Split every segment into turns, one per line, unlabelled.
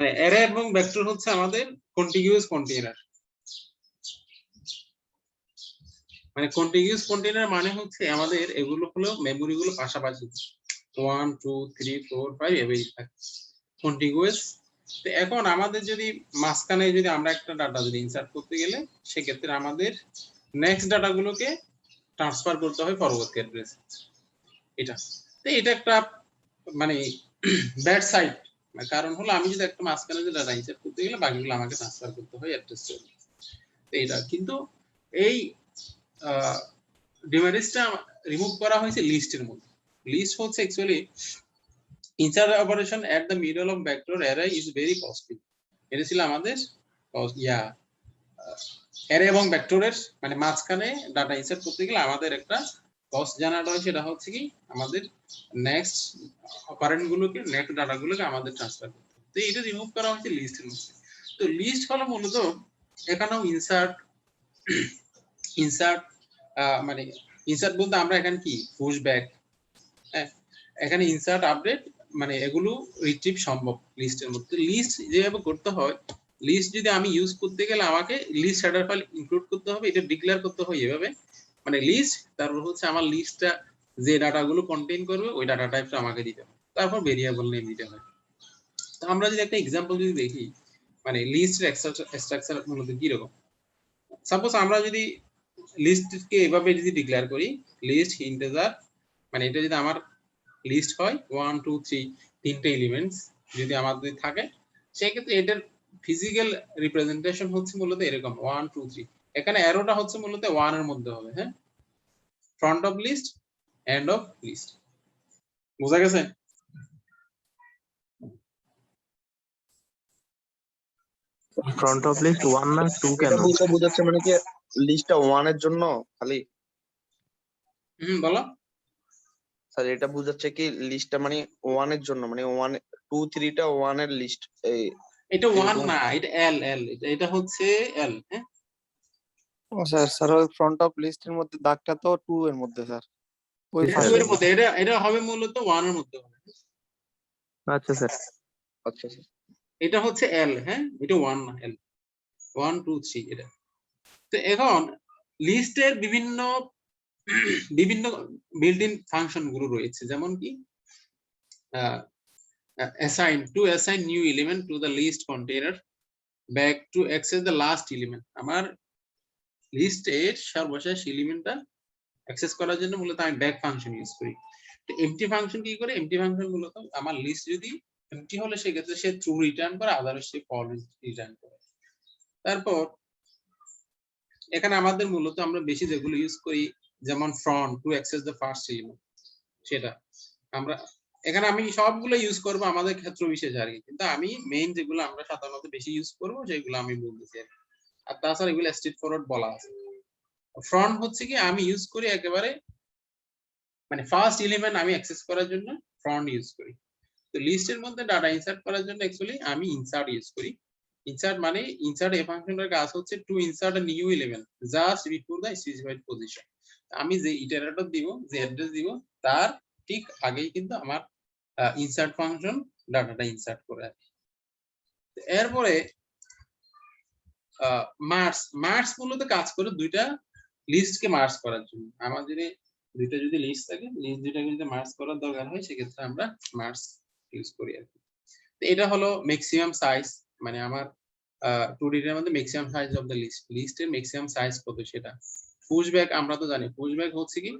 মানে অ্যারে এবং ভেক্টর হচ্ছে আমাদের কন্টিনিউয়াস কন্টেইনার। মানে কন্টিনিউয়াস কন্টেইনার মানে হচ্ছে আমাদের এগুলো হলো মেমোরি গুলো পাশাপাশি 1 2 3 4 5 এভাবে থাকে কন্টিনিউয়াস। তো এখন আমাদের যদি মাঝখানে যদি আমরা একটা ডাটা যদি ইনসার্ট করতে গেলে সেক্ষেত্রে আমাদের নেক্সট ডাটাগুলোকে ট্রান্সফার করতে হয় পরবর্তী অ্যাড্রেসে। এটা তো এটা একটা মানে ব্যাড সাইড, কারণ হলো আমি যদি একটা মাঝখানে যদি ডাটা ইনসার্ট করতে গেলে বাকিগুলো আমাকে ট্রান্সফার করতে হয় অ্যাড্রেসে। তো এটা কিন্তু এই ডিমেরিটসটা রিমুভ করা হয়েছে লিস্টের মধ্যে। লিস্ট হচ্ছে actually insert operation at the middle of vector array is very costly. এটা ছিল আমাদের অ্যারে এবং ভেক্টরের মানে মাঝখানে ডাটা ইনসার্ট করতে গেলে আমাদের একটা কস্ট জানাটা হয়, সেটা হচ্ছে কি আমাদের নেক্সট অপারেন্ড গুলোকে নেক্সট ডাটা গুলোকে আমাদের ট্রান্সফার করতে হবে। তো এটা রিমুভ করা হচ্ছে লিস্টের মধ্যে। তো লিস্ট হলো মূলত এখানেও ইনসার্ট মানে ইনসার্ট বলতে আমরা এখানে কি পুশ ব্যাক, হ্যাঁ এখানে ইনসার্ট আপডেট মানে এগুলো রিট্রিভ সম্ভব লিস্টের মধ্যে। লিস্ট যেভাবে করতে হয়, লিস্ট যদি আমি ইউজ করতে গেলে আমাকে লিস্ট হেডার ফাইল ইনক্লুড করতে হবে, এটা ডিক্লেয়ার করতে হয় এভাবে মানে লিস্ট, তারপর হচ্ছে আমার লিস্টটা যে ডাটাগুলো কন্টেইন করবে ওই ডাটা টাইপটা আমাকে দিতে হবে, তারপর ভেরিয়েবল নেম দিতে হয়। তো আমরা যদি একটা एग्जांपल যদি দেখি মানে লিস্টের স্ট্রাকচার মূলত কি রকম। সাপোজ আমরা যদি লিস্টকে এভাবে যদি ডিক্লেয়ার করি লিস্ট ইন্টিজার, মানে এটা যদি আমার লিস্ট হয় 1 2 3 তিনটে এলিমেন্টস যদি আমাদের থাকে সেক্ষেত্রে এটার ফিজিক্যাল রিপ্রেজেন্টেশন হচ্ছে মূলত এরকম 1 2 3। এখানে অ্যারোটা হচ্ছে মূলত 1 এর মধ্যে হবে, হ্যাঁ front of list end of list. বোঝা গেছে?
ফ্রন্ট অফ লিস্ট 1 না 2 কেন?
এটা বলতে বোঝাচ্ছে মানে কি লিস্টটা 1 এর জন্য খালি?
বলো
স্যার এটা বোঝাচ্ছে কি লিস্টটা মানে 1 এর জন্য, মানে 1 2 3 টা 1 এর লিস্ট। এই
এটা 1 না, এটা এল এল, এটা হচ্ছে এল। হ্যাঁ
ও স্যার, স্যার ওই ফ্রন্ট অফ লিস্টের মধ্যে দাগটা তো 2 এর মধ্যে স্যার, ওই
এটা
ফার্স্ট
2 এর মধ্যে, এটা হবে মূলত 1 এর মধ্যে হবে।
আচ্ছা স্যার।
আচ্ছা স্যার
এটা হচ্ছে এল, হ্যাঁ এটা 1 না, এল 1 2 3 এটা। তো এখন লিস্টের বিভিন্ন বিভিন্ন বিল্ট ইন ফাংশন গুলো রয়েছে, যেমন কি assign new element to the list container, back to access the last element। আমার লিস্টের সর্বশেষ এলিমেন্টটা অ্যাক্সেস করার জন্য মূলত আমি ব্যাক ফাংশন ইউজ করি। তো এমটি ফাংশন কি করে, এমটি ফাংশন মূলত আমার লিস্ট যদি এমটি হলে সেক্ষেত্রে সে ট্রু রিটার্ন করে, আদারওয়াইজ সে ফলস রিটার্ন করে। তারপর এখানে আমাদের মূলত আমরা বেশি যেগুলো ইউজ করি যেমন front to access the first element, সেটা আমরা এখানে আমি সবগুলো ইউজ করব আমাদের ক্ষেত্র বিশেষ আর কি, কিন্তু আমি মেইন যেগুলো আমরা সাধারণত বেশি ইউজ করব সেগুলো আমি বলতেছি। আর তাছাড়া এগুলো স্ট্রেট ফরওয়ার্ড বলা আছে। ফ্রন্ট হচ্ছে কি আমি ইউজ করি একেবারে মানে ফার্স্ট এলিমেন্ট আমি অ্যাক্সেস করার জন্য ফ্রন্ট ইউজ করি। তো লিস্টের মধ্যে ডাটা ইনসার্ট করার জন্য অ্যাকচুয়ালি আমি ইনসার্ট ইউজ করি। ইনসার্ট মানে ইনসার্ট এই ফাংশনের কাজ হচ্ছে to insert a new element just before the specified position. আমি যে ইটারেটর দিব, যে অ্যাড্রেস দিব তার ঠিক আগেই কিন্তু আমার ইনসার্ট ফাংশন ডাটাটা ইনসার্ট করে। এরপরে মার্জ মূলত কাজ করে দুইটা লিস্টকে মার্জ করার জন্য। আমাদের দুইটা যদি লিস্ট থাকে, লিস্ট দুইটাকে যদি মার্জ করার দরকার হয় সেক্ষেত্রে আমরা মার্জ ইউজ করি আর কি। তো এটা হলো ম্যাক্সিমাম সাইজ, মানে আমার 2D এর মধ্যে maximum size of the list, লিস্টের ম্যাক্সিমাম সাইজ কত সেটা। পুশব্যাক আমরা তো জানি, পুশব্যাক হচ্ছে কি,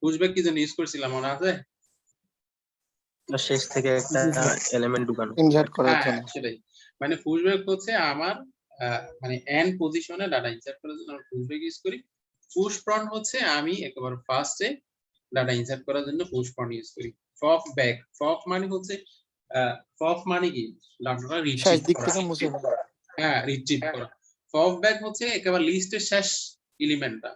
পুশব্যাক কি জন্য ইউজ করছিলাম মনে আছে?
শেষ থেকে একটা এলিমেন্ট ঢুকানো,
ইনসার্ট করার জন্য।
সেটাই, মানে পুশব্যাক হচ্ছে আমার মানে এন্ড পজিশনে ডাটা ইনসার্ট করার জন্য আমরা পুশব্যাক ইউজ করি। পুশ ফ্রন্ট হচ্ছে আমি একেবারে ফার্স্টে ডাটা ইনসার্ট করার জন্য পুশ ফ্রন্ট ইউজ করি। পপ ব্যাক, পপ মানে হচ্ছে পপ মানে কি ডাটাটা রিট্রিভ
দিক
করা,
থেকে মুছে ফেলা।
হ্যাঁ রিট্রিভ করা। পপ ব্যাক হচ্ছে একেবারে লিস্টের শেষ এলিমেন্টটা,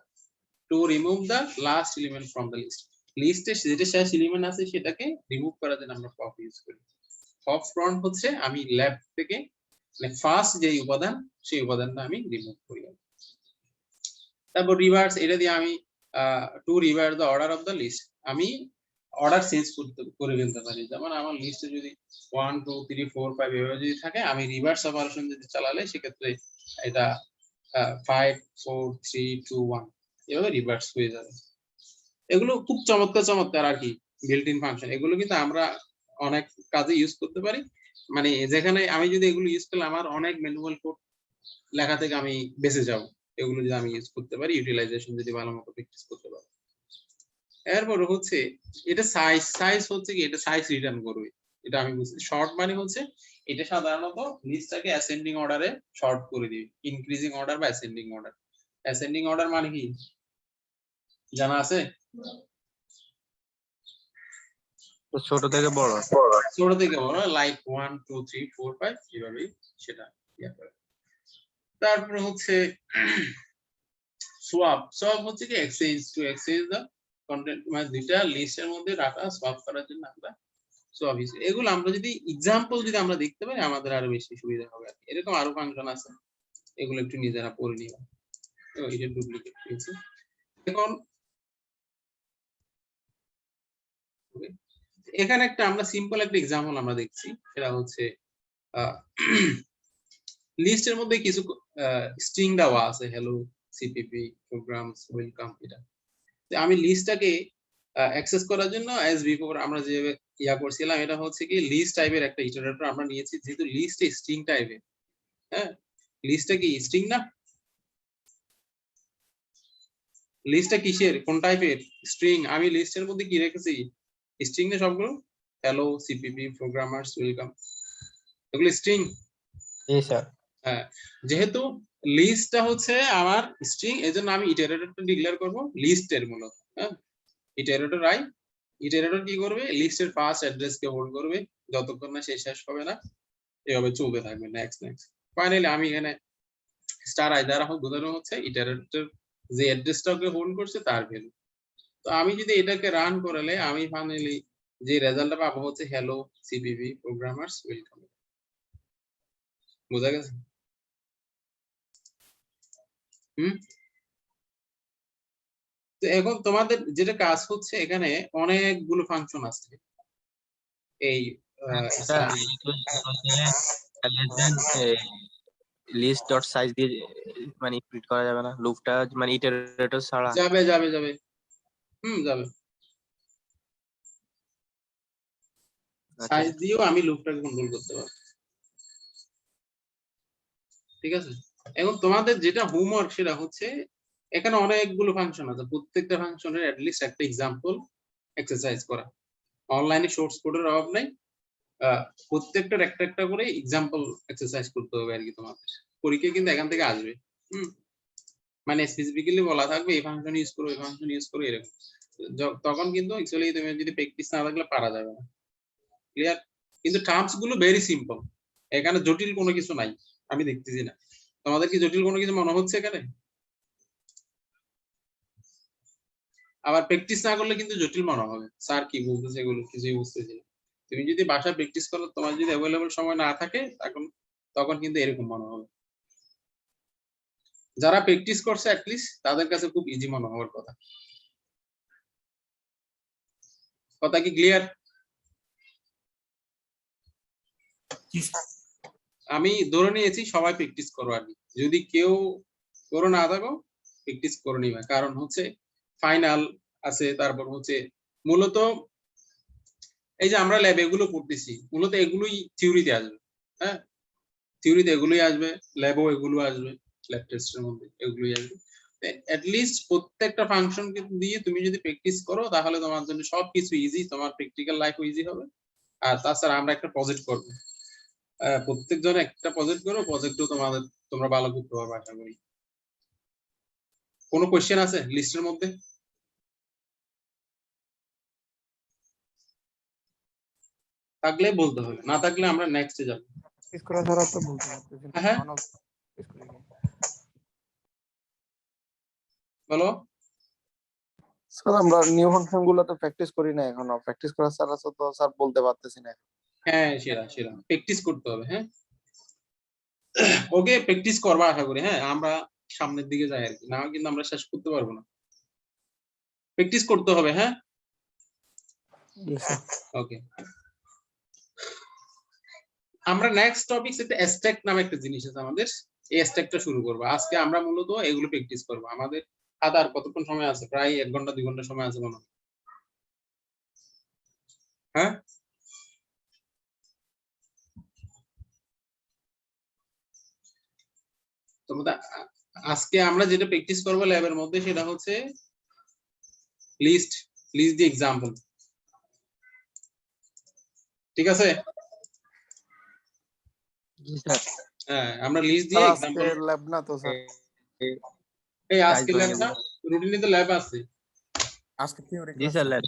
to remove the last element from the list. লিস্টে যেটা শেষ এলিমেন্ট আছে সেটাকে রিমুভ করার জন্য আমরা পপ ইউজ করি। পপ ফ্রন্ট হচ্ছে আমি লেফট থেকে মানে ফার্স্ট যে উপাদান সেই উপাদানটা আমি রিমুভ করি। তারপর রিভার্স, এটা দিয়ে আমি to reverse the order of the list, আমি অর্ডার চেঞ্জ করে ফেলতে পারি। যেমন আমার লিস্টে যদি 1 2 3 4 5 এভাবে যদি থাকে, আমি রিভার্স অপারেশন যদি চালালে সেক্ষেত্রে এটা 5 4 3 2 1 এভাবে রিভার্স হয়ে যাবে। এগুলো খুব চমৎকার আর কি বিল্ট ইন ফাংশন। এগুলো কিন্তু আমরা অনেক কাজে ইউজ করতে পারি। মানে যেখানে আমি যদি এগুলো ইউজ করলে আমার অনেক ম্যানুয়াল কোড লেখা থেকে আমি বেঁচে যাব, এগুলো যদি আমি ইউজ করতে পারি, ইউটিলাইজেশন যদি ভালো মতো প্র্যাকটিস করতে পারি। এরপর হচ্ছে এটা সাইজ হচ্ছে কি, এটা সাইজ রিটার্ন করবে, এটা আমি বুঝছি। শর্ট মানে হচ্ছে এটা সাধারণত লিস্টটাকে অ্যাসেন্ডিং অর্ডারে শর্ট করে দিবে, ইনক্রিজিং অর্ডার বা অ্যাসেন্ডিং অর্ডার। অ্যাসেন্ডিং অর্ডার মানে কি জানা আছে?
তো ছোট থেকে বড়।
ছোট থেকে বড়, লাইক 1 2 3 4 5 এভাবেই সেটা ইয়া করে। তারপরে হচ্ছে সোয়াপ হচ্ছে কি exchange to exchange the content, মানে দুইটা লিস্টের মধ্যে ডাটা সোয়াপ করার জন্য আমরা সোয়াপ ইউজ। এগুলো আমরা যদি এক্সাম্পল যদি আমরা দেখতে পারি আমাদের আরো বেশি সুবিধা হবে। এরকম আরো ফাংশন আছে, এগুলো একটু নিজেরা পড়ে নিও। তো এটা ডুপ্লিকেট হয়েছে। এখন এখানে একটা আমরা সিম্পল একটা এক্সাম্পল আমরা দেখছি, সেটা হচ্ছে লিস্টের মধ্যে কিছু স্ট্রিং দেওয়া আছে, হ্যালো সিপিপি প্রোগ্রামস ওয়েলকাম। এটা আমি লিস্টটাকে অ্যাক্সেস করার জন্য অ্যাজ বিফোর আমরা যে ইয়া করছিলাম, এটা হচ্ছে কি লিস্ট টাইপের একটা ইটারেটর আমরা নিয়েছি, যেহেতু লিস্টে স্ট্রিং টাইপের। হ্যাঁ, লিস্টটা কি স্ট্রিং না? লিস্টটা কিসের, কোন টাইপের? স্ট্রিং। আমি লিস্টের মধ্যে কি রেখেছি? স্ট্রিং না সবগুলো? হ্যালো সিপিপি প্রোগ্রামার্স ওয়েলকাম, এগুলো স্ট্রিং।
জি স্যার।
হ্যাঁ, যেহেতু লিস্টটা হচ্ছে আমার স্ট্রিং, এজন্য আমি ইটারেটরটা ডিক্লেয়ার করব লিস্টের মূলত। হ্যাঁ, ইটারেটর ইটারেটর কি করবে? লিস্টের ফার্স্ট অ্যাড্রেস কে হোল্ড করবে যতক্ষণ না শেষ হবে না, এভাবে চলতে থাকবে নেক্সট। ফাইনালি আমি এখানে স্টার আই দ্বারা বোঝানো হচ্ছে ইটারেটর যে অ্যাড্রেসটাকে হোল্ড করছে তার ভ্যালু। তো আমি যদি এটাকে রান করালে আমি ফাইনালি যে রেজাল্টটা পাবো হচ্ছে হ্যালো সিপিপি প্রোগ্রামার্স ওয়েলকাম। বোঝা গেছে? তো এখন তোমাদের যেটা কাজ হচ্ছে, এখানে অনেকগুলো ফাংশন আছে। এই
লিস্ট ডট সাইজ দিয়ে মানে প্রিন্ট করা যাবে না লুপটা, মানে ইটারেটর ছাড়া?
যাবে যাবে যাবে যাবে। সাইজ দিয়েও আমি লুপটাকে কন্ট্রোল করতে পারবো। ঠিক আছে, এখন তোমাদের যেটা হোমওয়ার্ক সেটা হচ্ছে এখানে অনেকগুলো ফাংশন আছে, প্রত্যেকটা ফাংশনের অ্যাট লিস্ট একটা এক্সাম্পল এক্সারসাইজ করা। অনলাইনে সোর্স কোডের অভাব নাই, প্রত্যেকটার একটা একটা করে এক্সাম্পল এক্সারসাইজ করতে হবে আর কি। তোমাদের পরীক্ষা কিন্তু এখান থেকে আসবে। মানে স্পেসিফিক্যালি বলা থাকবে এই ফাংশন ইউজ করো, এই ফাংশন ইউজ করো, এরকম। তখন কিন্তু অ্যাকচুয়ালি তুমি যদি প্র্যাকটিস না থাকলে পারা যাবে না। ক্লিয়ার? কিন্তু টার্মস গুলো ভেরি সিম্পল, এখানে জটিল কোনো কিছু নাই আমি দেখতেছি না। তোমাদের কি জটিল কোনো কিছু মনে হচ্ছে এখানে? আবার প্র্যাকটিস না করলে কিন্তু জটিল মনে হবে, স্যার কি বলতেছে এগুলো কিছুই বুঝতেছি না। তুমি যদি বাসায় প্র্যাকটিস করো, তোমার যদি অ্যাভেলেবল সময় না থাকে তখন কিন্তু এরকম মনে হবে। যারা প্র্যাকটিস করছে অ্যাটলিস্ট তাদের কাছে খুব ইজি মনে হওয়ার কথা। কথা কি ক্লিয়ার? আমি ধরে নিয়েছি সবাই প্র্যাকটিস করো আর কি। যদি কেউ করো না থাকো প্র্যাকটিস করে নিবা, কারণ হচ্ছে ফাইনাল আছে। তারপর হচ্ছে মূলত এই যে আমরা ল্যাব এগুলো পড়তেছি, মূলত এগুলোই থিওরিতে আসবে। হ্যাঁ, থিওরিতে এগুলোই আসবে, ল্যাবও এগুলো আসবে, ল্যাব টেস্টের মধ্যে এগুলোই আসবে। এট লিস্ট প্রত্যেকটা ফাংশন দিয়ে তুমি যদি প্র্যাকটিস করো তাহলে তোমার জন্য সবকিছু ইজি, তোমার প্র্যাকটিক্যাল লাইফও ইজি হবে। আর তাছাড়া আমরা একটা প্রজেক্ট করব, প্রত্যেকজন একটা প্রজেক্ট করো, প্রজেক্টও তোমরা ভালো করতে পারবে আশা করি। কোনো কোশ্চেন আছে লিস্টের মধ্যে? থাকলে বলতে হবে, না থাকলে আমরা নেক্সটে যাব।
প্র্যাকটিস করা ছাড়া তো বলতে পারতেছি না।
হ্যাঁ বলো।
স্যার আমরা নিউ ফাংশন গুলো তো প্র্যাকটিস করি না এখনো, প্র্যাকটিস করা ছাড়া তো স্যার বলতে পারতেছি না।
হ্যাঁ সেরা প্র্যাকটিস করতে হবে। হ্যাঁ ওকে, প্র্যাকটিস করবা আশা করি। হ্যাঁ, আমরা সামনের দিকে যাই আর কি, না কিন্তু আমরা শেষ করতে পারবো না। প্র্যাকটিস করতে হবে। হ্যাঁ ওকে, আমরা নেক্সট টপিক একটা স্ট্যাক নামে একটা জিনিস আছে আমাদের, এই স্ট্যাকটা শুরু করবো আজকে। আমরা মূলত এগুলো প্র্যাকটিস করবো। আমাদের হাতে আর কতক্ষণ সময় আছে? প্রায় 1 ঘন্টা 2 ঘন্টা সময় আছে মনে হয়। হ্যাঁ, তোমাদের আজকে আমরা যেটা প্র্যাকটিস করবো ল্যাবের মধ্যে সেটা হচ্ছে লিস্ট দি এক্সাম্পল। ঠিক আছে?
জি স্যার।
হ্যাঁ, আমরা লিস্ট দিয়ে
স্যার
এক্সাম্পল।
আজকে ল্যাব না তো স্যার?
এই আজকে ল্যাব না, রুটিনে তো ল্যাব আছে।
আজকে থিওরি
জি স্যার ল্যাব।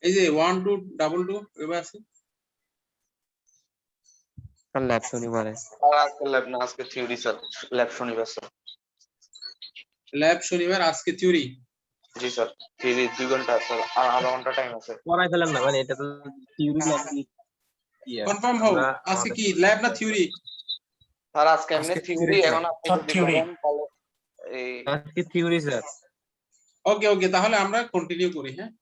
এই যে 1 2 2 এবার আছে।
স্যার ল্যাব শনিবারে।
আর আজকে ল্যাব না, আজকে থিওরি স্যার। ল্যাব শনিবার স্যার।
ল্যাব শনিবার, আজকে থিওরি।
জি স্যার, থিওরি 2 ঘন্টা স্যার, আর আধা ঘন্টা টাইম আছে।
পড়াই ফেলেন না, মানে এটা তো থিওরি ল্যাব কি?
কনফার্ম হও, আজকে কি ল্যাব না থিওরি?
স্যার আজকে এমনি থিওরি, এখন আপনি যদি বলেন তাহলে এই
আজকে থিওরি স্যার।
ওকে ওকে, তাহলে আমরা কন্টিনিউ করি। হ্যাঁ,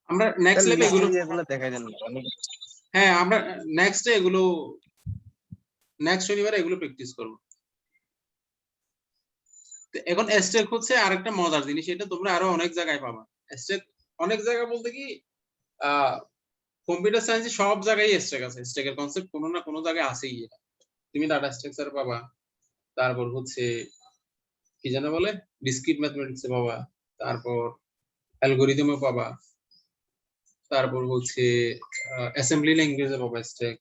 আমরা নেক্সট ল্যাবে এগুলো,
এগুলো দেখাই দেন।
হ্যাঁ আমরা নেক্সট এগুলো নেক্সট শনিবারে এগুলো প্র্যাকটিস করব। এখন স্ট্যাক হচ্ছে আরেকটা মজার জিনিস, এটা তোমরা আরো অনেক জায়গায় পাবা। স্ট্যাক অনেক জায়গা বলতে কি কম্পিউটার সায়েন্সে সব জায়গায় স্ট্যাক আছে। স্ট্যাকের কনসেপ্ট কোনো না কোনো জায়গায় আছেই। এটা তুমি ডাটা স্ট্রাকচার পাবা, তারপর হচ্ছে কি জানা বলে ডিসক্রিট ম্যাথমেটিক্সে পাবা, তারপর অ্যালগরিদমে পাবা, তারপর হচ্ছে অ্যাসেম্বলি ল্যাঙ্গুয়েজে পাবা স্ট্যাক,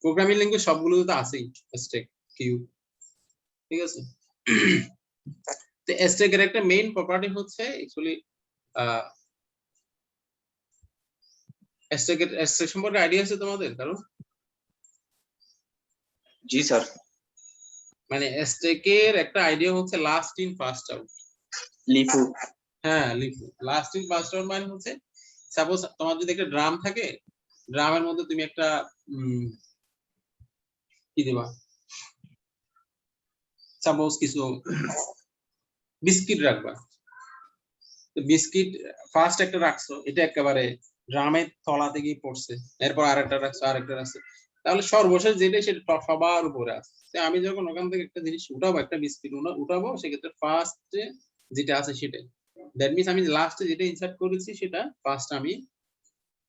প্রোগ্রামিং ল্যাঙ্গুয়েজ সবগুলোতে তো আছেই স্ট্যাক কিউ। ঠিক আছে? তো স্ট্যাকের একটা মেইন প্রপার্টি হচ্ছে অ্যাকচুয়ালি স্ট্যাক সম্পর্কে আইডিয়া আছে তোমাদের কারণ?
জি স্যার।
মানে স্ট্যাকের একটা আইডিয়া হচ্ছে last in first out.
Lipu.
হ্যাঁ, Lipu. Last in first out মানে হচ্ছে সাপোজ তোমার যদি একটা ড্রাম থাকে, ড্রামের মধ্যে তুমি একটা কি দিবা, সাপোজ কিছু বিস্কিট রাখবা। বিস্কিট ফার্স্ট একটা রাখছো, এটা একেবারে ড্রামের তলা থেকে পড়ছে, এরপর আরেকটা রাখছো, আরেকটা রাখছো, তাহলে সর্বশেষ যেটা সেটা সবার উপরে আছে। আমি যখন ওখান থেকে একটা জিনিস উঠাবো, একটা বিস্কিট উঠাবো, সেক্ষেত্রে ফার্স্টে যেটা আছে সেটাই, দ্যাট মিনস আমি লাস্টে যেটা ইনসার্ট করেছি সেটা ফার্স্ট আমি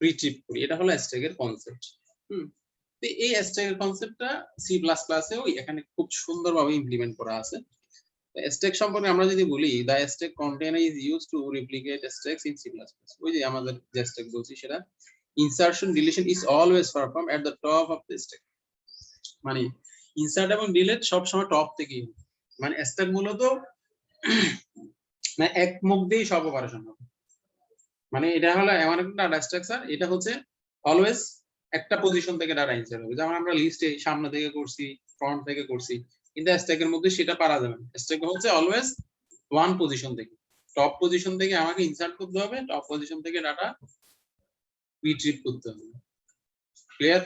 রিট্রিভ করি। এটা হলো স্ট্যাকের কনসেপ্ট। তো এই স্ট্যাকের কনসেপ্টটা সি প্লাস ক্লাসেও এখানে খুব সুন্দরভাবে ইমপ্লিমেন্ট করা আছে। স্ট্যাক সম্পর্কে আমরা যদি বলি, the stack container is used to replicate stacks in C plus plus. ওই যে আমাদের যে স্ট্যাক বলছি সেটা insertion deletion is always perform at the top of the stack. মানে ইনসার্ট এবং ডিলিট সব সময় টপ থেকেই, মানে স্ট্যাক মূলত মানে এক মুখ দিয়েই সব অপারেশন হবে। মানে এটা হলো এমন একটা ডাটা স্ট্রাকচার, এটা হচ্ছে অলওয়েজ একটা পজিশন থেকে ডাটা ইনসার্ট হবে। যেমন আমরা লিস্টে সামনে থেকে করছি, ফ্রন্ট থেকে করছি, কিন্তু স্ট্যাকের মধ্যে সেটা পারা যাবে না। স্ট্যাক হচ্ছে অলওয়েজ ওয়ান পজিশন থেকে, টপ পজিশন থেকে আমাকে ইনসার্ট করতে হবে, টপ পজিশন থেকে ডাটা রিট্রিভ করতে হবে। ক্লিয়ার?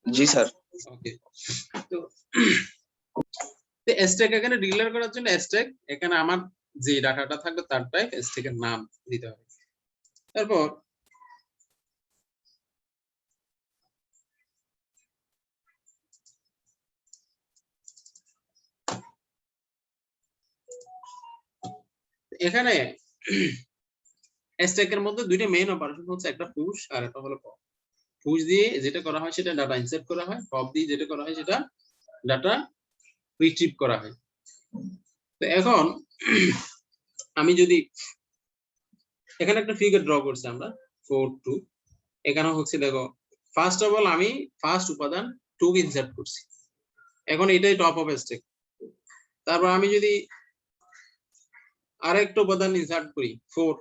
জি স্যার।
ওকে, তো স্ট্যাক এখানে ডিক্লেয়ার করার জন্য স্ট্যাক এখানে আমার যে ডাটাটা থাকবে তার টাইপ স্ট্যাকের নাম দিতে হবে। তারপর এখানে স্ট্যাকের মধ্যে দুইটা মেইন অপারেশন হচ্ছে, একটা পুশ আর একটা হলো পপ। পুশ দিয়ে যেটা করা হয় সেটা ডাটা ইনসার্ট করা হয়, পপ দিয়ে যেটা করা হয় সেটা ডাটা রিট্রিভ করা হয়। তো এখন আমি যদি এখানে একটা ফিগার ড্র করছি আমরা 4 2, এখানে হচ্ছে দেখো ফার্স্ট অফ অল আমি ফার্স্ট উপাদান 2 ইনসার্ট করছি, এখন এটাই টপ অফ স্ট্যাক। তারপর আমি যদি আরেকটা উপাদান ইনসার্ট করি 4,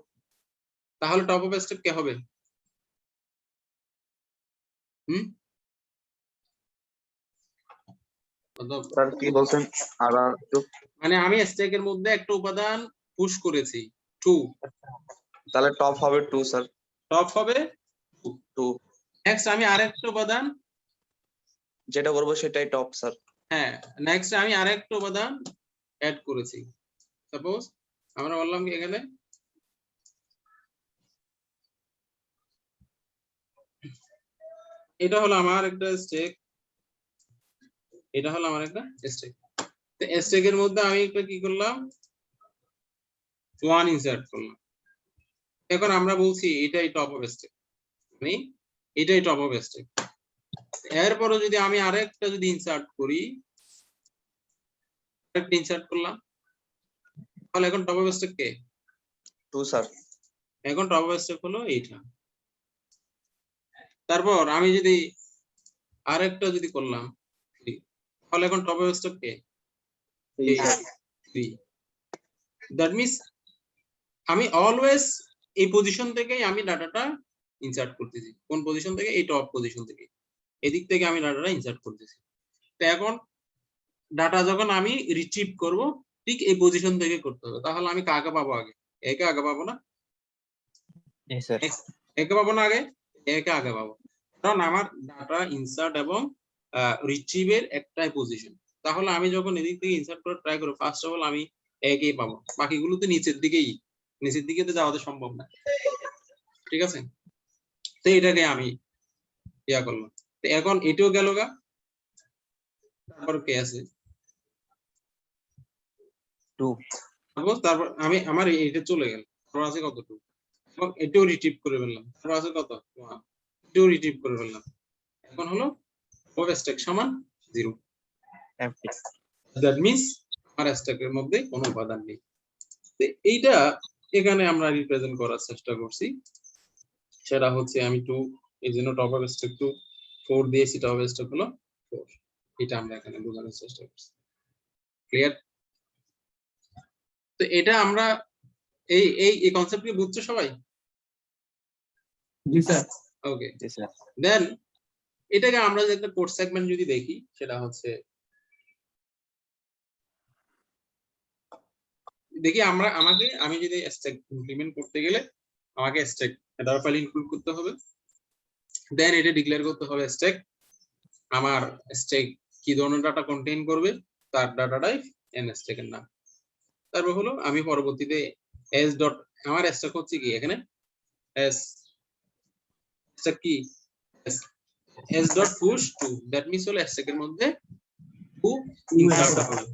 তাহলে টপ অফ স্ট্যাক কে হবে?
স্যার কি বলছেন? আর একটু।
মানে আমি স্ট্যাকের মধ্যে একটা উপাদান পুশ করেছি 2,
তাহলে টপ হবে 2 স্যার।
টপ হবে
2।
নেক্সট আমি আরেকটা উপাদান,
যেটা করব সেটাই টপ স্যার।
হ্যাঁ নেক্সট আমি আরেকটা উপাদান অ্যাড করেছি। সাপোজ আমরা বললাম কি এখানে এটা হলো আমার একটা স্টেক, এটা হলো আমার একটা স্টেক। তো স্টেকের মধ্যে আমি একটা কি করলাম, 1 ইনসার্ট করলাম। এখন আমরা বলছি এটাই টপ অফ স্টেক, মানে এটাই টপ অফ স্টেক। এরপরে যদি আমি আরেকটা যদি ইনসার্ট করি, আরেকটা ইনসার্ট করলাম, তাহলে এখন টপ অফ স্টেক কে?
2 স্যার।
এখন টপ অফ স্টেক হলো এইটা। তারপর আমি যদি আরেকটা যদি করলাম 3, তাহলে এখন টপ অফ স্টেক কে? 3। দ্যাট মিন্স আমি অলওয়েজ এই পজিশন থেকেই আমি ডাটাটা ইনসার্ট করতেছি। কোন পজিশন থেকে? এই টপ পজিশন থেকে, এদিক থেকে আমি ডাটাটা ইনসার্ট করতেছি। তো এখন ডাটা যখন আমি রিট্রিভ করব ঠিক এই পজিশন থেকে করতে হবে। তাহলে আমি কাকে পাবো আগে? একে আগে পাবো না?
জি স্যার।
একে পাবো না আগে? একে আগে পাবো, কারণ আমার ডাটা ইনসার্ট এবং রিট্রিভের একটাই পজিশন। তাহলে আমি যখন এদিক থেকে ইনসার্ট করে ট্রাই করব, ফার্স্ট অফ অল আমি একেই পাবো, বাকিগুলো তো নিচের দিকেই, নিচের দিকে তো যাওয়া তো সম্ভব না। ঠিক আছে, তো এটাকে আমি ইয়া করলাম। তো এখন এটাও গেল গা, তারপর কে আছে?
2
তারপর আমি আমার এটা চলে গেল, তারপর আছে কত? 2। এবং এটাও রিট্রিভ করে ফেললাম, তারপর আছে কত? 1। এটাও রিট্রিভ করে ফেললাম। এখন হলো ওভার স্ট্যাক সমান 0।
এমটি।
দ্যাট মিন্স আমার স্ট্যাকের মধ্যে কোনো উপাদান নেই। তো এইটা এখানে আমরা রিপ্রেজেন্ট করার চেষ্টা করছি। সেটা হচ্ছে আমি 2, এই জন্য টপ অফ স্ট্যাক 2, 4 দিয়েছি, টপ অফ স্ট্যাক হলো 4। এটা আমরা এখানে বোঝানোর চেষ্টা করছি। ক্লিয়ার? তো এটা আমরা এই এই এই কনসেপ্ট কি বুঝছো সবাই?
জি স্যার।
ওকে,
জি স্যার।
দেন এটাকে আমরা যে একটা কোড সেগমেন্ট যদি দেখি, সেটা হচ্ছে দেখি আমি যদি স্ট্যাক ইমপ্লিমেন্ট করতে গেলে আমাকে স্ট্যাক হেডার ফাইল ইনক্লুড করতে হবে, দেন এটা ডিক্লেয়ার করতে হবে স্ট্যাক, আমার স্ট্যাক কি ধরনের ডাটা কন্টেইন করবে তার ডাটাটাই এন স্ট্যাক এর নাম। তারপর হলো আমি পরবর্তীতে এস ডট, আমার স্ট্যাক হচ্ছে কি এখানে এস স্ট্যাক কি S dot push two, that means হলো স্ট্যাক এর মধ্যে 2 ইনসার্ট হবে।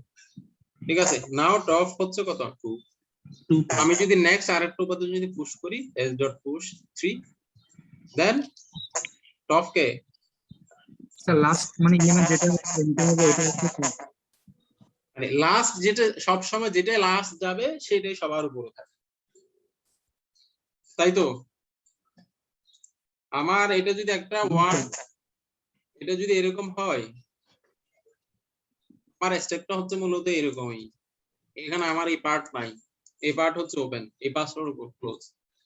ঠিক আছে, নাও টপ হচ্ছে কত? 2। আমি যদি নেক্সট আরেকটা উপাদান যদি পুশ করি এস ডট পুশ 3, দেন টপ কে?
স্যার লাস্ট মানে এলিমেন্ট যেটা নিতে হবে ওটা হচ্ছে 2।
মানে লাস্ট যেটা সব সময় যেটা লাস্ট যাবে সেটাই সবার উপরে থাকে, তাই তো? আমার এটা যদি একটা 1, এটা যদি এরকম হয়, আমার স্টেপটা হচ্ছে মূলত এরকমই। এখানে আমার এই পার্ট নাই, এই পার্ট হচ্ছে ওপেন, এই পাসওয়ার্ড উপর ক্লোজ।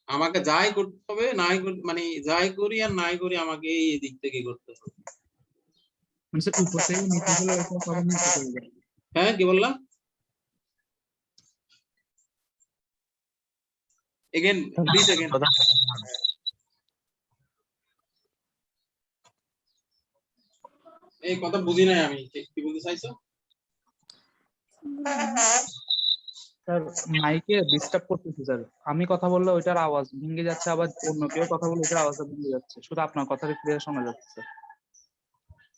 আমাকে যাই করতে হবে নাই মানে যাই করি আর নাই করি আমাকে এই দিক থেকে করতে হবে।
মানে স্যার উপর থেকে নিচে গেলে ওটা সবার নিচে চলে যাবে।
হ্যাঁ, কি বললাম? Again please again. এই কথা বুঝি নাই আমি, কি বলতে চাইছো?
স্যার মাইকে ডিস্টার্ব করতেছে স্যার, আমি কথা বললে ওইটার আওয়াজ ভেঙে যাচ্ছে, আবার অন্য কেউ কথা বললে ওইটার আওয়াজটা ভেঙে যাচ্ছে, শুধু আপনার কথাটা ক্লিয়ার শোনা যাচ্ছে স্যার।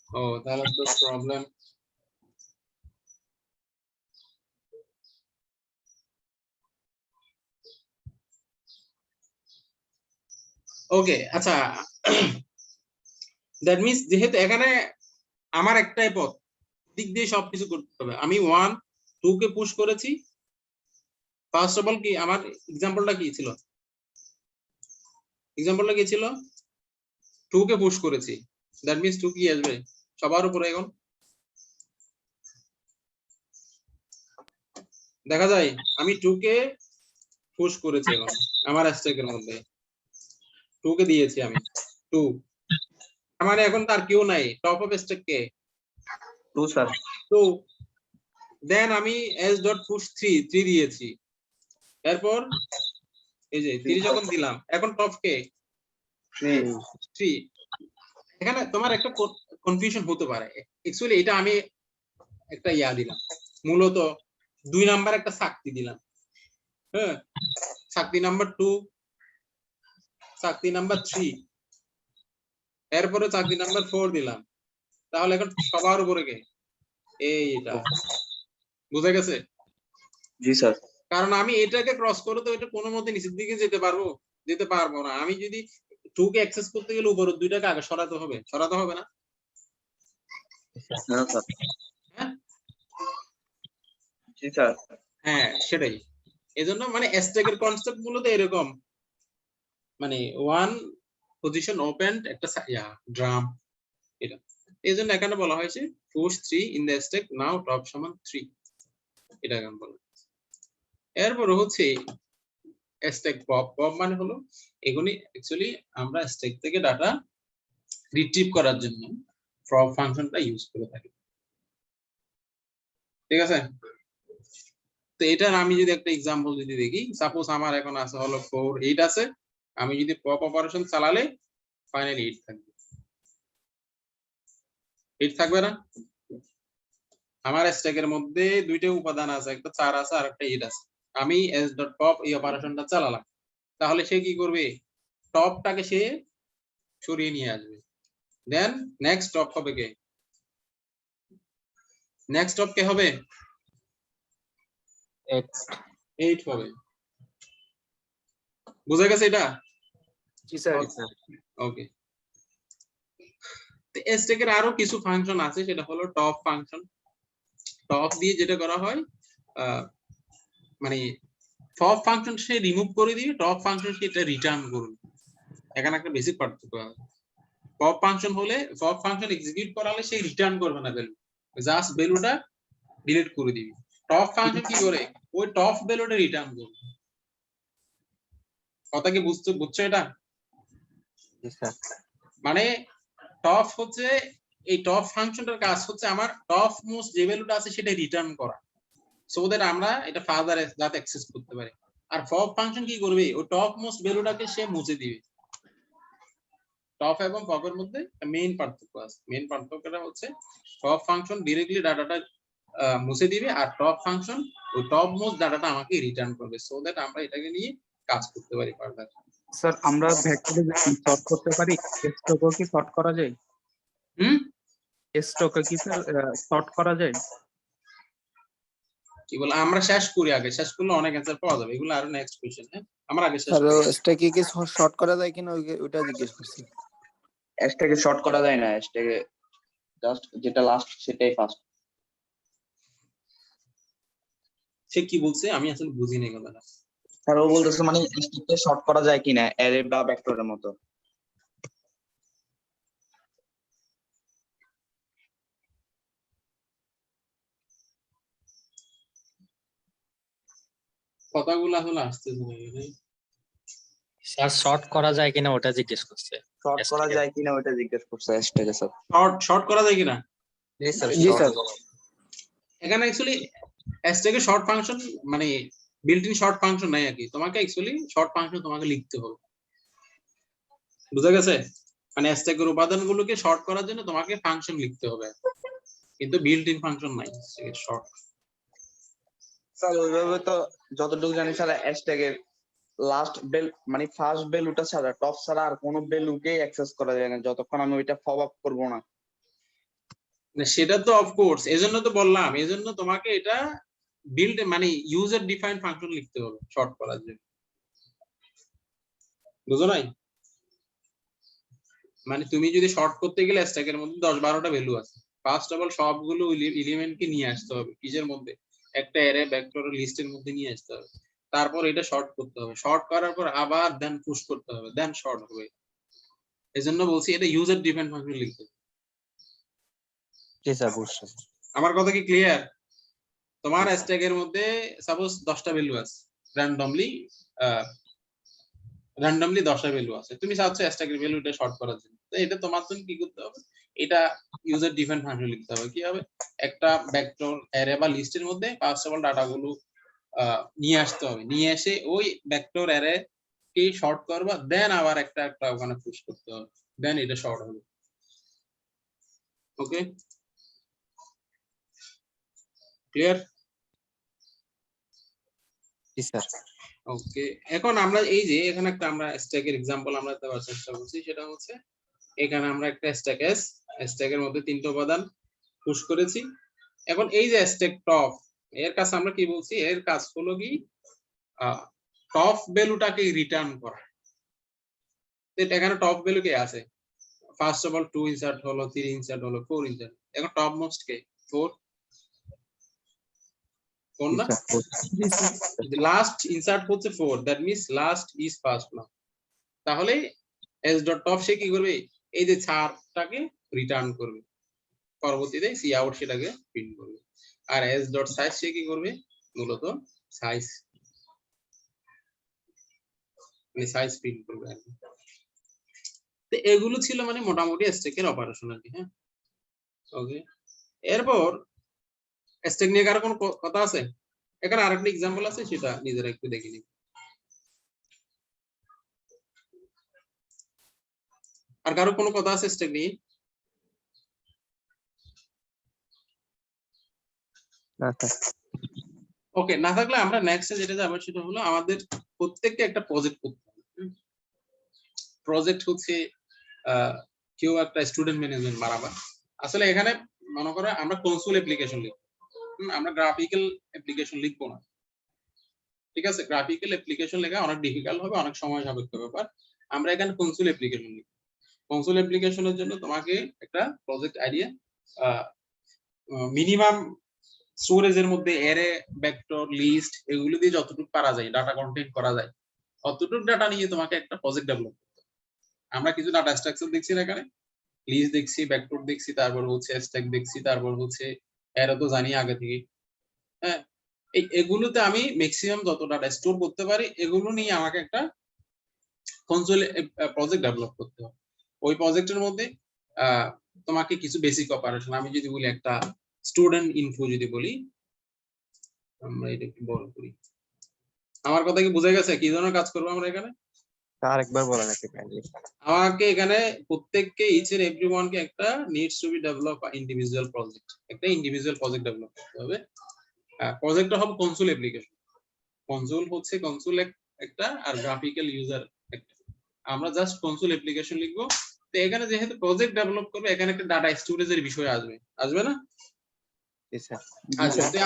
ও, তাহলে তো প্রবলেম। ওকে, আচ্ছা, দ্যাট মিন্স যেহেতু এখানে আমার একটাই পথ, দিক দিয়ে সবকিছু করতে হবে। আমি 1, 2 কে পুশ করেছি। ফার্স্ট অফ অল কি আমার এক্সাম্পলটা কি ছিল? এক্সাম্পলটা কি ছিল? 2 কে পুশ করেছি, দ্যাট মিন্স 2 কি আসবে? সবার উপরে। এখন দেখা যায় আমি 2 কে পুশ করেছি, এখন আমার স্ট্যাকের মধ্যে 2 কে দিয়েছি আমি 2, আমার এখন তার কেউ নাই, top of stack K?
2 sir.
2। দেন আমি s ডট পুশ 3 দিয়েছি, এরপর এই যে 3 যখন দিলাম, এখন টপ কে? 3। এখানে তোমার একটা কনফিউশন হতে পারে, অ্যাকচুয়ালি এটা আমি একটা ইয়া দিলাম। মূলত 2 নাম্বার একটা চাকতি দিলাম, হ্যাঁ, চাকতি নাম্বার 2, চাকতি নাম্বার 3, এরপরে চাকতি নাম্বার 4 দিলাম। তাহলে এখন সবার উপরে কে? এইটা। বুঝা গেছে?
জি স্যার।
কারণ আমি এটাকে ক্রস করে তো এটা কোনো মতে নিচের দিকে যেতে পারবো না। আমি যদি 2 কে অ্যাক্সেস করতে গেলে উপরের দুইটাকে আগে সরাতে হবে না?
হ্যাঁ স্যার।
হ্যাঁ
জি স্যার।
হ্যাঁ, সেটাই। এজন্য মানে স্ট্যাকের কনসেপ্ট গুলো তো এরকম, মানে 1 পজিশন ওপেন একটা ড্রাম, এটা এজন্য এখানে বলা হয়েছে push 3 in the stack now top সমান 3, এটা এখানে বলা। এরপর হচ্ছে স্ট্যাক পপ মানে হলো এগুলি অ্যাকচুয়ালি আমরা স্ট্যাক থেকে ডাটা রিট্রিভ করার জন্য পপ ফাংশনটা ইউজ করে থাকি, ঠিক আছে? তো এটার আমি যদি একটা एग्जांपल যদি দেখি, সাপোজ আমার এখন আছে হলো 4 8 আছে, আমি যদি পপ অপারেশন চালালে ফাইনালি 8 থাকবে, 8 থাকবে না? আমার স্ট্যাকের মধ্যে দুইটা উপাদান আছে, একটা 4 আছে আর একটা 8 আছে। আমি s.pop এই অপারেশনটা চালালাম, তাহলে সে কি করবে? টপটাকে সে সরিয়ে নিয়ে আসবে, দেন নেক্সট টপ হবে কে? নেক্সট টপ কে হবে? 8 হবে। বুঝা গেছে এটা?
জি স্যার।
ওকে। তো স্ট্যাকের আরো কিছু ফাংশন আছে, সেটা হলো টপ ফাংশন। টপ দিয়ে যেটা করা হয়, মানে টপ ফাংশন সে রিমুভ করে দিবে, টপ ফাংশন সেটা রিটার্ন করবে। এখানে একটা বেসিক পার্থক্য আছে। পপ ফাংশন হলে, পপ ফাংশন এক্সিকিউট করালে সে রিটার্ন করবে না ভ্যালু, জাস্ট ভ্যালুটা ডিলিট করে দিবে। টপ ফাংশন কি করে? ওই টপ ভ্যালুটা রিটার্ন করবে। কথা কি বুঝছো এটা? মানে টপ হচ্ছে, এই টপ ফাংশনটার কাজ হচ্ছে আমার টপ মোস্ট যে ভ্যালুটা আছে সেটা রিটার্ন করা, সো দ্যাট আমরা এটা ফার্দার যাতে অ্যাক্সেস করতে পারি। আর পপ ফাংশন কি করবে? ওই টপ মোস্ট ভ্যালুটাকে সে মুছে দিবে। টপ এবং পপের মধ্যে মেইন পার্থক্য আছে। মেইন পার্থক্যটা হচ্ছে টপ ফাংশন ডিরেক্টলি ডাটাটা মুছে দিবে, আর টপ ফাংশন ওই টপ মোস্ট ডাটাটা আমাকে রিটার্ন করবে, সো দ্যাট আমরা এটাকে নিয়ে কাজ করতে পারি ফার্দার।
স্যার আমরা ভেক্টরে সর্ট করতে পারি, স্ট্রোকও কি সর্ট করা যায়? স্ট্রোকে কি স্যার সর্ট করা যায়?
কি বলে? আমরা শেষ করি, আগে শেষ করলে অনেক অ্যান্সার পাওয়া যাবে। এগুলো আরো নেক্সট কোশ্চেন। হ্যাঁ, আমরা আগে শেষ
স্যার
করি।
স্ট্যাকে কি শর্ট করা যায় কিনা ওইটা জিজ্ঞেস করছি।
স্ট্যাকে শর্ট করা যায় না, স্ট্যাকে জাস্ট যেটা লাস্ট সেটাই ফার্স্ট।
সে কি বলছে আমি আসলে বুঝি নাই কথাটা।
স্যার ও বলতেছে মানে স্ট্যাকে শর্ট করা যায় কিনা অ্যারে বা ভেক্টরের মতো।
কথাগুলো আসলে আসতেছে না।
স্যার শর্ট করা যায় কিনা ওটা জিজ্ঞেস করছে।
শর্ট করা যায় কিনা ওটা জিজ্ঞেস করছে স্ট্যাকে স্যার।
শর্ট করা যায় কিনা?
জি স্যার।
জি স্যার।
এখানে অ্যাকচুয়ালি স্ট্যাকে শর্ট ফাংশন মানে বিল্ট ইন শর্ট ফাংশন নাই আর কি। তোমাকে অ্যাকচুয়ালি শর্ট ফাংশন তোমাকে লিখতে হবে, বুঝা গেছে? মানে স্ট্যাকের উপাদানগুলোকে শর্ট করার জন্য তোমাকে ফাংশন লিখতে হবে, কিন্তু বিল্ট ইন ফাংশন নাই শর্ট।
স্যার ওইভাবে তো যতটুকু জানি স্যার স্ট্যাকের লাস্ট বেল মানে ফার্স্ট ভ্যালুটা ছাড়া টপ ছাড়া আর কোনো ভ্যালুকে অ্যাক্সেস করা যায় না যতক্ষণ আমি ওইটা ফলো আপ করব না।
সেটা তো অফকোর্স, এজন্য তো বললাম, এজন্য তোমাকে এটা বিল্ড মানে ইউজার ডিফাইন ফাংশন লিখতে হবে শর্ট করার জন্য, বুঝো নাই? মানে তুমি যদি শর্ট করতে গেলে স্ট্যাকের মধ্যে 10-12টা ভ্যালু আছে, ফার্স্ট অফ অল সবগুলো এলিমেন্টকে নিয়ে আসতে হবে কিসের মধ্যে? একটা অ্যারে ভেক্টর লিস্টের মধ্যে নিয়ে আসতে হবে, তারপর এটা শর্ট করতে হবে, শর্ট করার পর আবার দেন পুশ করতে হবে, দেন শর্ট হবে। এজন্য বলছি এটা ইউজার ডিফাইন ফাংশন লিখতে হবে।
জি স্যার বুঝছি।
আমার কথা কি ক্লিয়ার? তোমার স্ট্যাকের মধ্যে সাপোজ 10টা ভ্যালু আছে, র্যান্ডমলি 10টা ভ্যালু আছে, তুমি চাচ্ছ স্ট্যাকের ভ্যালুটা শর্ট করার জন্য, তো এটা তোমার জন্য কি করতে হবে? এটা ইউজার ডিফাইন ফাংশন লিখতে হবে। কি হবে? একটা ভেক্টর অ্যারে বা লিস্টের মধ্যে ফার্স্ট অফ অল ডাটাগুলো নিয়ে আসতে হবে, নিয়ে এসে ওই ভেক্টর অ্যারে কে শর্ট করবা, দেন আবার একটা একটা ওখানে পুশ করতে হবে, দেন এটা শর্ট হবে। ওকে, ক্লিয়ার?
জি স্যার।
ওকে, এখন আমরা এই যে এখানে একটা আমরা স্ট্যাকের एग्जांपल আমরা দেওয়ার চেষ্টা করছি, সেটা হচ্ছে এখানে আমরা একটা স্ট্যাকের মধ্যে তিনটা উপাদান পুশ করেছি। এখন এই যে স্ট্যাক টপ, এর কাজ আমরা কি বলছি, এর কাজ হলো কি টপ ভ্যালুটাকে রিটার্ন করা। তো এখানে টপ ভ্যালু কে আছে, ফার্স্ট অফ অল 2 ইনসার্ট হলো, 3 ইনসার্ট হলো, 4 ইনসার্ট। এখন টপ মোস্ট কে 4
জি
না,
স্যার।
জি স্যার।
লাস্ট ইনসার্ট হচ্ছে 4, that means last is first না। তাহলে এস ডট টপ সে কি করবে, এই যে ছাড়টাকে রিটার্ন করবে, পরবর্তীতে সি আউট সেটাকে প্রিন্ট করবে। আর এস ডট সাইজ সে কি করবে, মূলত সাইজ মানে সাইজ প্রিন্ট করবে আর কি। তো এগুলো ছিল মানে মোটামুটি স্ট্যাকের অপারেশন আর কি। হ্যাঁ, ওকে। এরপর স্ট্যাক নিয়ে কারো কোনো কথা আছে? এখানে আরেকটা एग्जांपल আছে, সেটা নিজেরা একটু দেখে নিন। আর কারো কোনো কথা আছে স্ট্যাক নিয়ে?
না স্যার।
ওকে, না থাকলে আমরা নেক্সটে যেটা যাবো সেটা হলো আমাদের প্রত্যেককে একটা প্রজেক্ট করতে হবে। প্রজেক্ট হচ্ছে কেউ একটা স্টুডেন্ট ম্যানেজমেন্ট বানাবা। আসলে এখানে মনে করো আমরা কনসোল অ্যাপ্লিকেশন লিখব, আমরা গ্রাফিক্যাল অ্যাপ্লিকেশন লিখবো না। ঠিক আছে, গ্রাফিক্যাল অ্যাপ্লিকেশন লেখা অনেক ডিফিকাল্ট হবে, অনেক সময় সাপেক্ষ ব্যাপার। আমরা এখানে কনসোল অ্যাপ্লিকেশন লিখব। কনসোল অ্যাপ্লিকেশনের জন্য তোমাকে একটা প্রজেক্ট আইডিয়া, মিনিমাম স্টোরেজের মধ্যে অ্যারে, ভেক্টর, লিস্ট এগুলো দিয়ে যতটুকু পারা যায় ডাটা কন্টেন্ট করা যায় অতটুকু ডাটা নিয়ে তোমাকে একটা প্রজেক্ট ডেভেলপ করতে হবে। আমরা কিছু ডাটা স্ট্রাকচার দেখছি না এখানে, লিস্ট দেখছি, ভেক্টর দেখছি, তারপর হচ্ছে স্ট্যাক দেখছি, তারপর হচ্ছে অ্যারে তো জানি আগে থেকে। হ্যাঁ, এগুলোতে আমি ম্যাক্সিমাম যত ডাটা স্টোর করতে পারি এগুলো নিয়ে আমাকে একটা কনসোল প্রজেক্ট ডেভেলপ করতে হবে। ওই প্রজেক্টের মধ্যে তোমাকে কিছু বেসিক অপারেশন, আমি যদি বলি একটা স্টুডেন্ট ইনফো যদি বলি, আমরা এটা একটু বড় করি। আমার কথা কি বোঝা গেছে কি ধরনের কাজ করবো আমরা এখানে?
আরেকবার বলেন একটু কাইন্ডলি।
আমাকে এখানে প্রত্যেককে ইচ এন্ড এভরিওয়ানকে একটা needs to B develop individual project, একটা ইন্ডিভিজুয়াল প্রজেক্ট ডেভেলপ করতে হবে। প্রজেক্টটা হবে কনসোল অ্যাপ্লিকেশন। কনসোল হচ্ছে কনসোল একটা, আর গ্রাফিক্যাল ইউজার একটা। আমরা জাস্ট কনসোল অ্যাপ্লিকেশন লিখবো। তো এখানে যেহেতু প্রজেক্ট ডেভেলপ করবে, এখানে একটা ডাটা স্টোরেজের বিষয় আসবে, আসবে না?
জি স্যার।
আসবে। তো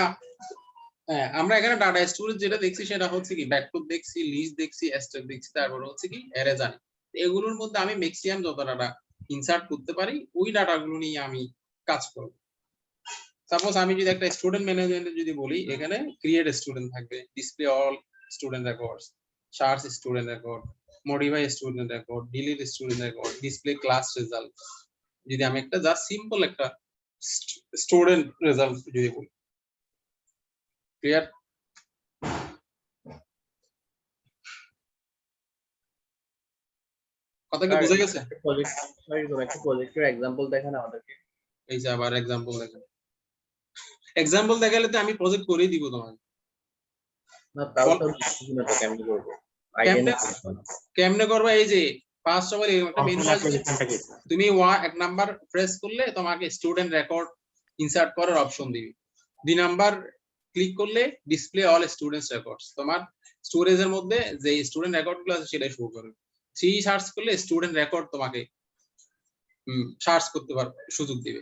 হ্যাঁ, আমরা এখানে ডাটা স্টোরেজ যেটা দেখছি সেটা হচ্ছে কি ভেক্টর দেখছি, লিস্ট দেখছি, স্ট্যাক দেখছি, তারপর হচ্ছে কি অ্যারে জানি। এগুলোর মধ্যে আমি ম্যাক্সিমাম যত ডাটা ইনসার্ট করতে পারি ওই ডাটাগুলো নিয়ে আমি কাজ করব। সাপোজ আমি যদি একটা স্টুডেন্ট ম্যানেজমেন্ট যদি বলি, এখানে ক্রিয়েট স্টুডেন্ট থাকবে, display all student records, search student record, modify student record, delete student record, display class result. যদি আমি একটা জাস্ট সিম্পল একটা স্টুডেন্ট রেজাল্ট যদি বলি, ক্লিয়ার? কথা কি বোঝা গেছে?
একটা প্রজেক্টের एग्जांपल দেখান আমাদেরকে।
এই যে আবার एग्जांपल দেখেন। एग्जांपल দেখালে তো আমি প্রজেক্ট করেই দিব তোমাকে।
না তাও তো বুঝি না তো কেমনে করব। আইডিয়া
কেমনে করবা, এই যে ফার্স্ট অফ অল একটা মেনু আসবে, তুমি এক নাম্বার প্রেস করলে তোমাকে স্টুডেন্ট রেকর্ড ইনসার্ট করার অপশন দিবে। 2 নাম্বার ক্লিক করলে ডিসপ্লে অল স্টুডেন্টস রেকর্ডস, তোমার স্টোরেজের মধ্যে যে স্টুডেন্ট রেকর্ডগুলো আছে সেটা শো করবে। 3 সার্চ করলে স্টুডেন্ট রেকর্ড তোমাকে সার্চ করতে পারবে, সুযোগ দিবে।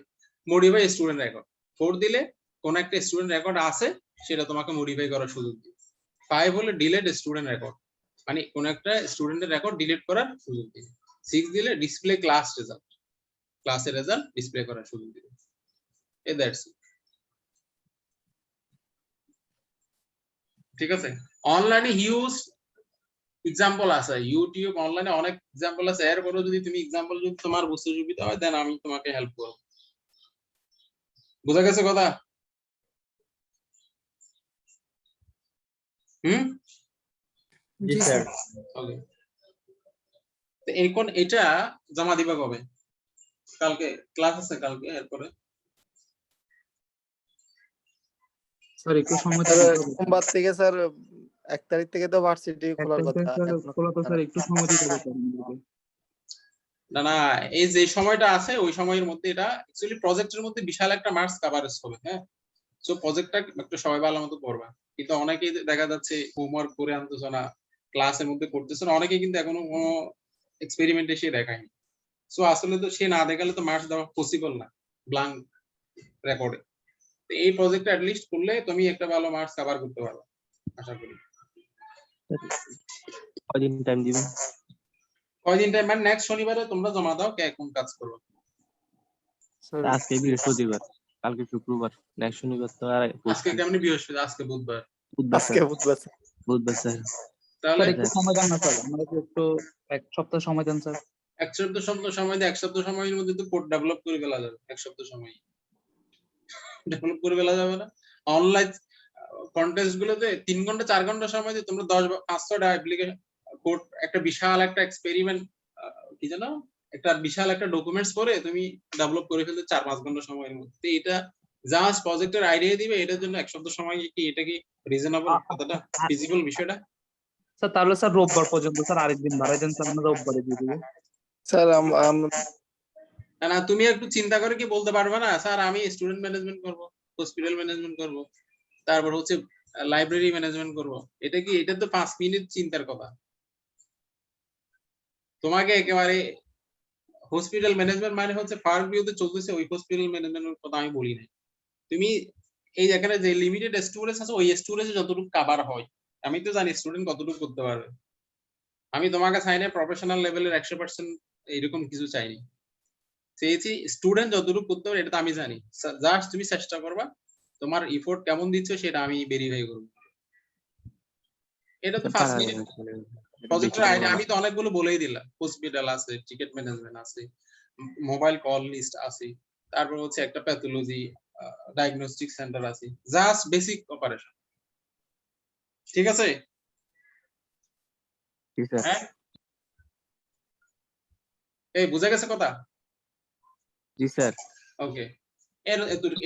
মডিফাই স্টুডেন্ট রেকর্ড 4 দিলে কোন একটা স্টুডেন্ট রেকর্ড আছে সেটা তোমাকে মডিফাই করার সুযোগ দিবে। 5 হলো ডিলিট স্টুডেন্ট রেকর্ড, মানে কোন একটা স্টুডেন্টের রেকর্ড ডিলিট করার সুযোগ দিবে। 6 দিলে ডিসপ্লে ক্লাস রেজাল্ট, ক্লাসের রেজাল্ট ডিসপ্লে করার সুযোগ দিবে। এই দ্যাটস ইট। ঠিক আছে, অনলাইনে হিউজ एग्जांपल আছে, ইউটিউব অনলাইনে অনেক एग्जांपल আছে। এরপরে যদি তুমি एग्जांपल যদি তোমার বুঝতে সুবিধা হয় দেন আমি তোমাকে হেল্প করব। বুঝা গেছে কথা?
জি স্যার।
ওকে, তো এখন এটা জমা দিবা কবে? কালকে ক্লাস আছে কালকে। এরপরে
স্যার একটু সময়
স্যার
দিতে হবে।
সোমবার থেকে স্যার 1 তারিখ থেকে তো ভার্সিটি খোলার
একটা
কথা।
স্যার খোলা তো স্যার একটু সময় দিতে হবে স্যার আমাদেরকে।
না না, এই যে সময়টা আছে ওই সময়ের মধ্যে এটা অ্যাকচুয়ালি প্রজেক্টের মধ্যে বিশাল একটা মার্কস কভারেজ হবে। হ্যাঁ, সো প্রজেক্টটা একটু সবাই ভালো মতো করবা, কিন্তু অনেকেই দেখা যাচ্ছে হোমওয়ার্ক করে আনতেছ না, ক্লাসের মধ্যে করতেছ না, অনেকে কিন্তু এখনো কোনো এক্সপেরিমেন্ট এসে দেখায়নি। সো আসলে তো সে না দেখালে তো মার্কস দেওয়া পসিবল না ব্ল্যাঙ্ক রেকর্ডে। এই প্রজেক্টটা লিস্ট করলে তুমি একটা ভালো মার্কস কভার করতে পারবে আশা করি।
কদিন টাইম দিবেন?
কয়দিন টাইম মানে নেক্সট শনিবারে তোমরা জমা দাও কে কোন কাজ করবে।
স্যার
আজকে বৃহস্পতিবার, কালকে শুক্রবার, নেক্সট শনিবার তো আর
আজকে কেমন বৃহস্পতি, আজকে বুধবার,
বুধবার
আজকে
স্যার,
বুধবার স্যার।
বুধবার স্যার।
তাহলে
স্যার একটু সময় দেন না স্যার, আমাদের একটু 1 সপ্তাহ সময় দেন স্যার।
এক সপ্তাহ সময় দিয়ে 1 সপ্তাহ সময়ের মধ্যে তো কোড ডেভেলপ করে ফেলা যাবে। 1 সপ্তাহ সময় ডেভেলপ করে ফেলা যাবে না? অনলাইন কন্টেস্ট গুলোতে 3 ঘন্টা 4 ঘন্টা সময় দিয়ে তোমরা 500টা অ্যাপ্লিকেশন কোড, একটা বিশাল একটা এক্সপেরিমেন্ট, কি জানো, একটা বিশাল একটা ডকুমেন্টস করে তুমি ডেভেলপ করে ফেলতে 4-5 ঘন্টা সময়ের মধ্যে। এটা জাস্ট প্রজেক্টের আইডিয়া দিবে, এটার জন্য 1 সপ্তাহ সময় কি এটা কি রিজনেবল, কতটা ফিজিবল বিষয়টা?
স্যার তাহলে স্যার রোববার পর্যন্ত স্যার আরেকদিন বাড়াই দেন স্যার, আমরা রোববারে দিয়ে দিব।
স্যার
না তুমি একটু চিন্তা করে কি বলতে পারবে না, স্যার আমি স্টুডেন্ট ম্যানেজমেন্ট করব, হসপিটাল ম্যানেজমেন্ট করব, তারপর হচ্ছে লাইব্রেরি ম্যানেজমেন্ট করব। এটা কি, এটা তো 5 মিনিট চিন্তার কথা। তোমাকে একেবারে হসপিটাল ম্যানেজমেন্ট মানে হচ্ছে ফার্স্ট ভিউতে চলতেছে ওই হসপিটাল ম্যানেজমেন্টের কথা আমি বলি না। তুমি এই যেখানে যে লিমিটেড স্টোরেজ আছে ওই স্টোরেজে যতটুকু কভার হয়, আমি তো জানি স্টুডেন্ট কতটুকু করতে পারবে। আমি তোমাকে চাই না প্রফেশনাল লেভেলের 100% এরকম কিছু চাইনি, চেয়েছি স্টুডেন্ট যতটুকু করতে পারে এটা তো আমি জানি। জাস্ট তুমি চেষ্টা করবা, তোমার এফোর্ট কেমন দিচ্ছ সেটা আমি ভেরিফাই করব। এটা তো 5 মিনিট প্রজেক্টের আইডিয়া। আমি তো অনেকগুলো বলেই দিলাম, হসপিটাল আছে, টিকেট ম্যানেজমেন্ট আছে, মোবাইল কল লিস্ট আছে, তারপর হচ্ছে একটা প্যাথোলজি ডায়াগনস্টিক সেন্টার আছে, জাস্ট বেসিক অপারেশন। ঠিক আছে?
জি স্যার।
হ্যাঁ, এই বুঝা গেছে কথা?
জি স্যার।
ওকে,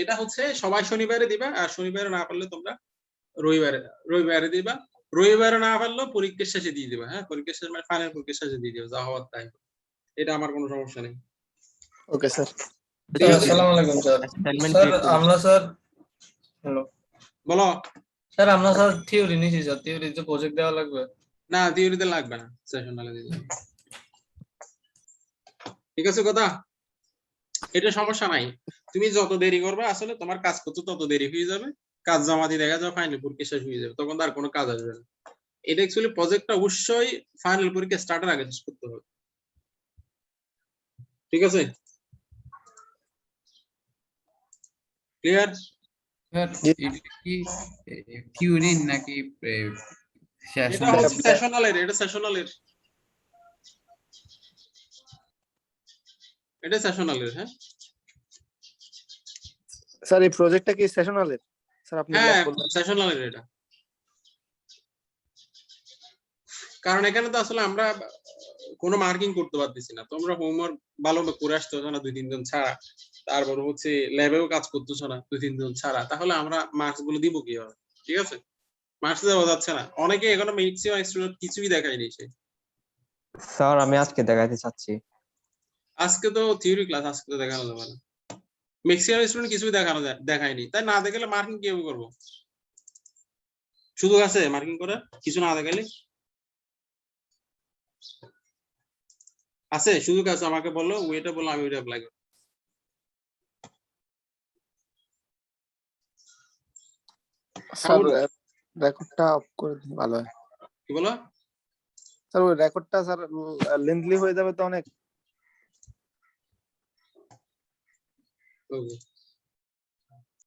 এটা হচ্ছে সবাই শনিবারে দিবা, আর শনিবারে না পারলে তোমরা রবিবারে দিবা, রবিবারে না পারলেও পরীক্ষার শেষে দিয়ে দিবা। হ্যাঁ, পরীক্ষার শেষে মানে ফাইনাল পরীক্ষার শেষে দিয়ে দিবা, যা হওয়ার তাই। এটা আমার কোনো সমস্যা নেই।
Okay sir.
আসসালামু আলাইকুম স্যার।
অ্যাসাইনমেন্ট
স্যার
ক্রিয়েট
আমরা স্যার হ্যালো
বলো।
স্যার আমরা স্যার থিওরি নিয়েছি স্যার, থিওরিতে প্রজেক্ট দেওয়া লাগবে।
না, থিওরিতে লাগবে না, সেশনালে দিয়ে দিবা। ঠিক আছে কথা? এটা সমস্যা নাই। তুমি যত দেরি করবে আসলে তোমার কাজ করতে তত দেরি হয়ে যাবে, কাজ জমা দিয়ে দেখা যাবে ফাইনাল পরীক্ষা শেষ হয়ে যাবে, তখন আর কোনো কাজ আসবে না। এটা অ্যাকচুয়ালি প্রজেক্টটা অবশ্যই ফাইনাল পরীক্ষা স্টার্টের আগে শেষ করতে হবে। ঠিক আছে? ক্লিয়ার?
স্যার এটা কি থিওরি নাকি
এটা হচ্ছে সেশনালের, এটা সেশনালের, এটা সেশনালের। হ্যাঁ
স্যার এই প্রজেক্টটা কি সেশনালের? স্যার আপনি
হ্যাঁ,
বললেন
সেশনালের এটা। কারণ এখানে তো আসলে আমরা কোনো মার্কিং করতে পারতেছি না, তোমরা হোমওয়ার্ক ভালো করে আসতেছো না 2-3 জন ছাড়া, তারপর হচ্ছে ল্যাবেও কাজ করতেছো না 2-3 জন ছাড়া, তাহলে আমরা মার্কস গুলো দিব কিভাবে? ঠিক আছে, মার্কস দেওয়া যাচ্ছে না। অনেকে এখনো ম্যাক্সিমাম স্টুডেন্ট কিছুই দেখায়নি। সে
স্যার আমি আজকে দেখাইতে চাচ্ছি।
আজকে তো থিওরি ক্লাস, আজকে তো দেখানো যাবে না। ম্যাক্সিমাম স্টুডেন্ট কিছুই দেখায়নি, তাই না দেখালে মার্কিং কিভাবে করবো? সুযোগ আছে মার্কিং করার কিছু না দেখালে? আছে, সুযোগ আছে। আমাকে বললো ওইটা, বললো আমি ওইটা অ্যাপ্লাই করব।
স্যার রেকর্ডটা অফ করে দিন ভালো হয়।
কি বলো?
স্যার ওই রেকর্ডটা স্যার লেন্থলি হয়ে যাবে তো অনেক।
ওকে।